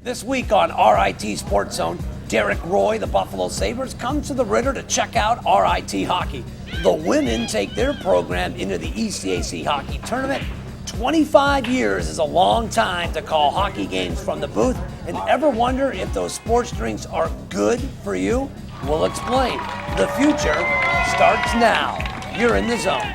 This week on RIT SportsZone, Derek Roy, the Buffalo Sabres, comes to the Ritter to check out RIT hockey. The women take their program into the ECAC hockey tournament. 25 years is a long time to call hockey games from the booth. And ever wonder if those sports drinks are good for you? We'll explain. The future starts now. You're in the zone.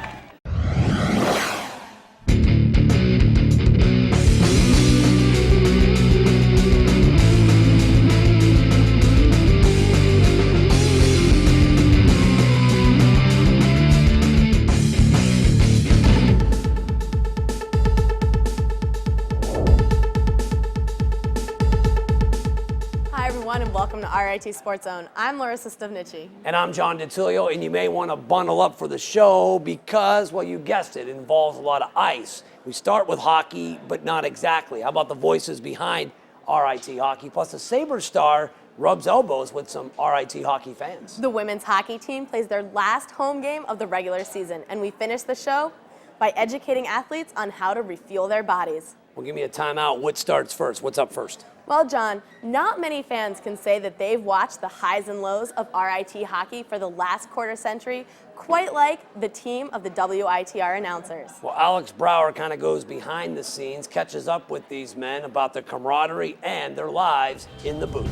And welcome to RIT SportsZone. I'm Larissa Stavnici. And I'm John DiTilio, and you may want to bundle up for the show because, well, you guessed it, involves a lot of ice. We start with hockey, but not exactly. How about the voices behind RIT hockey? Plus, the Sabres star rubs elbows with some RIT hockey fans. The women's hockey team plays their last home game of the regular season, and we finish the show by educating athletes on how to refuel their bodies. Well, give me a timeout. What starts first? What's up first? Well, John, not many fans can say that they've watched the highs and lows of RIT hockey for the last quarter century, quite like the team of the WITR announcers. Well, Alex Brower kind of goes behind the scenes, catches up with these men about their camaraderie and their lives in the booth.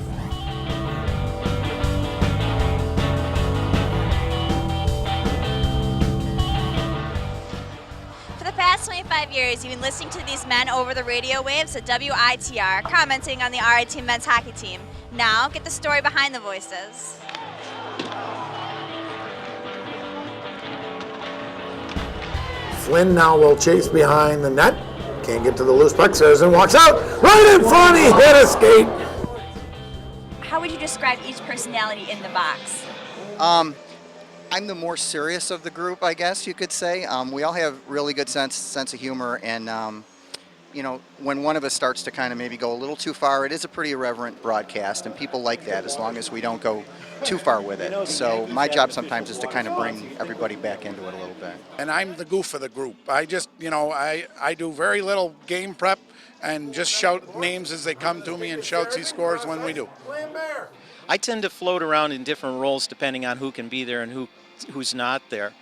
For the past 25 years, you've been listening to these men over the radio waves at WITR, commenting on the RIT men's hockey team. Now, get the story behind the voices. Flynn now will chase behind the net. Can't get to the loose puck. Saracen walks out. Right in front. He hit a skate. How would you describe each personality in the box? I'm the more serious of the group, I guess you could say. We all have really good sense of humor, and you know, when one of us starts to kind of maybe go a little too far, it is a pretty irreverent broadcast, and people like that as long as we don't go too far with it. So my job sometimes is to kind of bring everybody back into it a little bit. And I'm the goof of the group. I just, I do very little game prep and just shout names as they come to me and shout C scores when we do. I tend to float around in different roles depending on who can be there and who's not there.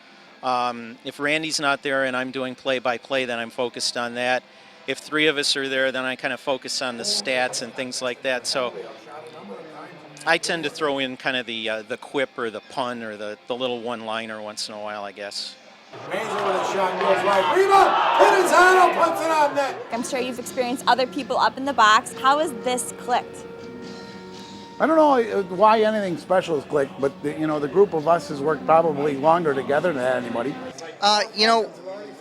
If Randy's not there and I'm doing play-by-play, then I'm focused on that. If three of us are there, then I kind of focus on the stats and things like that. So I tend to throw in kind of the quip or the pun or the little one-liner once in a while, I guess. Razor with a shot goes right. Rebound! Pinizano puts it on net. I'm sure you've experienced other people up in the box. How has this clicked? I don't know why anything special has clicked, but the group of us has worked probably longer together than anybody.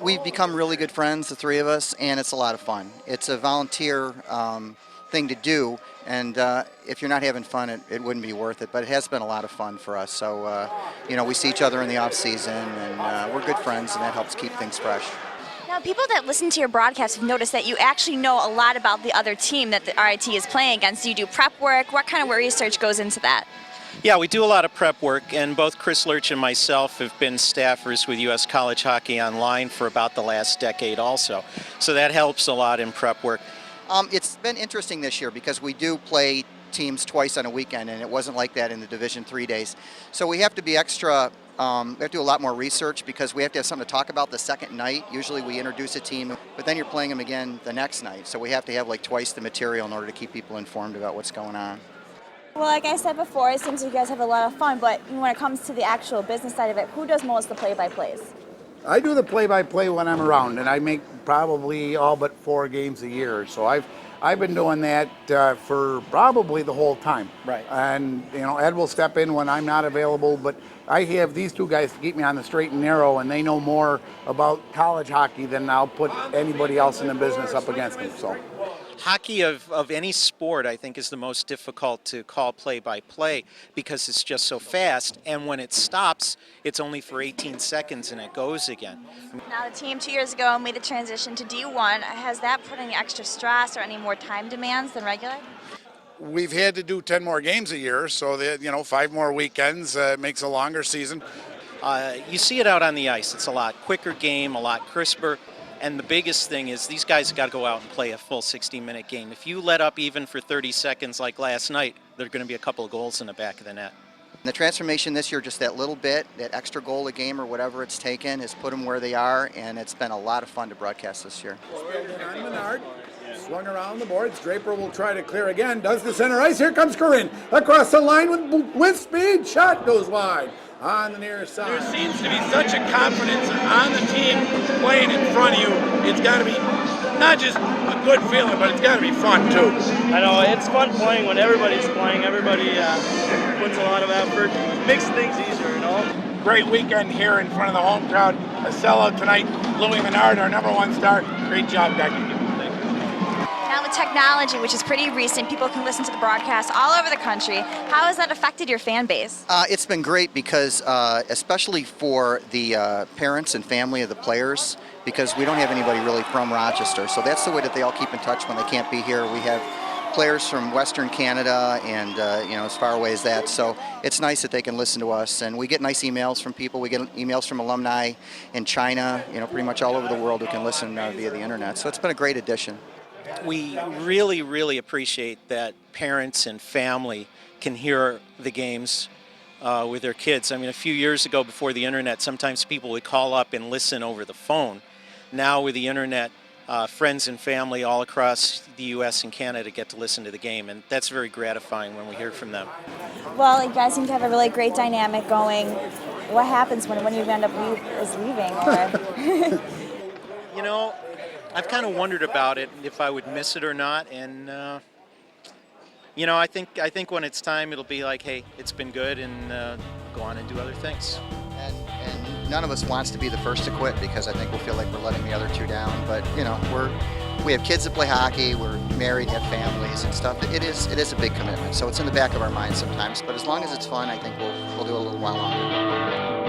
We've become really good friends, the three of us, and it's a lot of fun. It's a volunteer thing to do, and if you're not having fun, it wouldn't be worth it. But it has been a lot of fun for us. So, we see each other in the off season, and we're good friends, and that helps keep things fresh. Now, people that listen to your broadcast have noticed that you actually know a lot about the other team that the RIT is playing against. Do you do prep work? What kind of research goes into that? Yeah, we do a lot of prep work, and both Chris Lerch and myself have been staffers with U.S. College Hockey Online for about the last decade also. So that helps a lot in prep work. It's been interesting this year because we do play teams twice on a weekend, and it wasn't like that in the Division III days. So we have to be extra, we have to do a lot more research because we have to have something to talk about the second night. Usually we introduce a team, but then you're playing them again the next night. So we have to have like twice the material in order to keep people informed about what's going on. Well, like I said before, it seems you guys have a lot of fun, but when it comes to the actual business side of it, who does most of the play-by-plays? I do the play-by-play when I'm around, and I make probably all but 4 games a year. So I've been doing that for probably the whole time. Right. And Ed will step in when I'm not available, but I have these two guys to keep me on the straight and narrow, and they know more about college hockey than I'll put anybody else in the business up against them. So. Hockey of any sport, I think, is the most difficult to call play-by-play because it's just so fast, and when it stops, it's only for 18 seconds and it goes again. Now, the team 2 years ago made the transition to D1. Has that put any extra stress or any more time demands than regular? We've had to do 10 more games a year, so that 5 more weekends makes a longer season. You see it out on the ice. It's a lot quicker game, a lot crisper. And the biggest thing is these guys got to go out and play a full 60-minute game. If you let up even for 30 seconds like last night, there are going to be a couple of goals in the back of the net. The transformation this year, just that little bit, that extra goal a game or whatever it's taken, has put them where they are, and it's been a lot of fun to broadcast this year. On Menard, swung around the boards. Draper will try to clear again. Does the center ice. Here comes Corinne across the line with speed. Shot goes wide on the near side. There seems to be such a confidence on the team playing in front of you. It's got to be not just a good feeling, but it's got to be fun too. I know it's fun playing when everybody's playing. Everybody puts a lot of effort, makes things easier, you know. Great weekend here in front of the home crowd. A sellout tonight. Louis Menard, our #1 star. Great job, Becky. Now with technology, which is pretty recent, people can listen to the broadcast all over the country. How has that affected your fan base? It's been great because, especially for the parents and family of the players, because we don't have anybody really from Rochester. So that's the way that they all keep in touch when they can't be here. We have players from Western Canada and as far away as that. So it's nice that they can listen to us. And we get nice emails from people. We get emails from alumni in China, pretty much all over the world who can listen via the internet. So it's been a great addition. We really, really appreciate that parents and family can hear the games with their kids. I mean, a few years ago before the internet, sometimes people would call up and listen over the phone. Now with the internet, friends and family all across the U.S. and Canada get to listen to the game, and that's very gratifying when we hear from them. Well, you guys seem to have a really great dynamic going. What happens when you end up leaving? Or I've kind of wondered about it, if I would miss it or not, and I think when it's time, it'll be like, hey, it's been good, and go on and do other things. And none of us wants to be the first to quit because I think we'll feel like we're letting the other two down. But we have kids that play hockey, we're married, have families and stuff. It is a big commitment, so it's in the back of our minds sometimes. But as long as it's fun, I think we'll do it a little while longer.